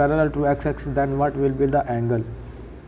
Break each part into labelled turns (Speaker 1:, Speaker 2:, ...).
Speaker 1: parallel to x axis then what will be the angle،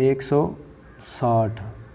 Speaker 1: 160۔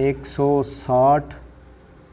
Speaker 1: 160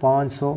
Speaker 1: 500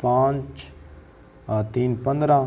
Speaker 1: 5 3 15،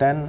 Speaker 1: 10،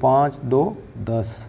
Speaker 1: 5 2 10،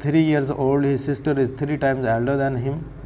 Speaker 1: 3 years old, his sister is 3 times elder than him،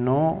Speaker 1: 9،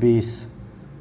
Speaker 1: 20،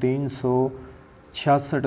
Speaker 1: 366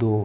Speaker 1: 2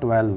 Speaker 1: 12,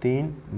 Speaker 1: 3